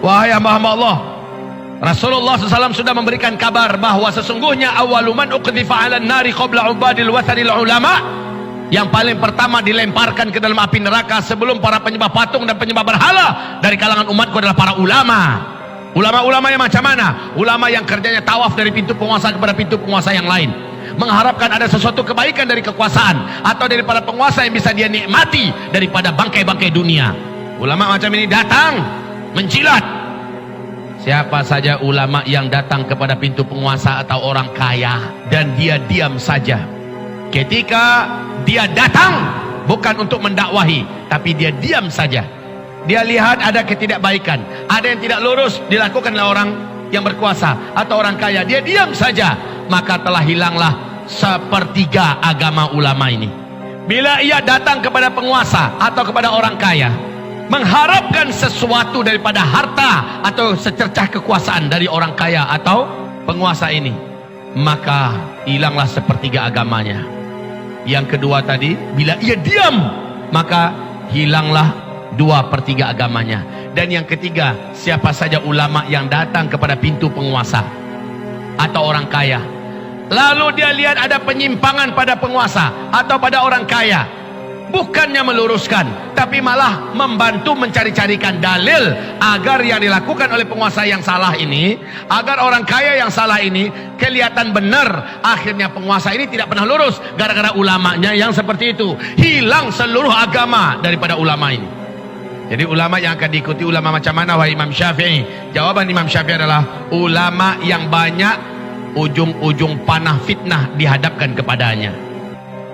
Wahai hamba-hamba Allah, Rasulullah SAW sudah memberikan kabar bahwa sesungguhnya awaluman uqdhifa 'alan nari qabla ubadil wathanil ulama, yang paling pertama dilemparkan ke dalam api neraka sebelum para penyembah patung dan penyembah berhala dari kalangan umatku adalah para ulama. Ulama-ulama yang macam mana? Ulama yang kerjanya tawaf dari pintu penguasa kepada pintu penguasa yang lain, mengharapkan ada sesuatu kebaikan dari kekuasaan atau daripada penguasa yang bisa dia nikmati daripada bangkai-bangkai dunia. Ulama macam ini datang menjilat. Siapa saja ulama yang datang kepada pintu penguasa atau orang kaya dan dia diam saja ketika dia datang, bukan untuk mendakwahi, tapi dia diam saja, dia lihat ada ketidakbaikan, ada yang tidak lurus dilakukan oleh orang yang berkuasa atau orang kaya, dia diam saja, maka telah hilanglah sepertiga agama ulama ini. Bila ia datang kepada penguasa atau kepada orang kaya mengharapkan sesuatu daripada harta atau secercah kekuasaan dari orang kaya atau penguasa ini, maka hilanglah sepertiga agamanya. Yang kedua tadi, bila ia diam, maka hilanglah 2/3 agamanya. Dan yang ketiga, siapa saja ulama yang datang kepada pintu penguasa atau orang kaya, lalu dia lihat ada penyimpangan pada penguasa atau pada orang kaya, bukannya meluruskan, tapi malah membantu mencari-carikan dalil agar yang dilakukan oleh penguasa yang salah ini, agar orang kaya yang salah ini kelihatan benar. Akhirnya penguasa ini tidak pernah lurus gara-gara ulamanya yang seperti itu. Hilang seluruh agama daripada ulama ini. Jadi ulama yang akan diikuti ulama macam mana wahai Imam Syafi'i? Jawaban Imam Syafi'i adalah ulama yang banyak ujung-ujung panah fitnah dihadapkan kepadanya.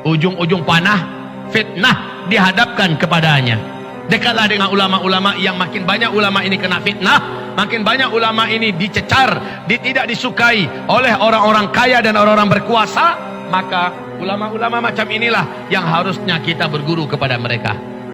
Ujung-ujung panah fitnah dihadapkan kepadanya. Dekatlah dengan ulama-ulama yang makin banyak ulama ini kena fitnah, makin banyak ulama ini dicecar, tidak disukai oleh orang-orang kaya dan orang-orang berkuasa, maka ulama-ulama macam inilah yang harusnya kita berguru kepada mereka.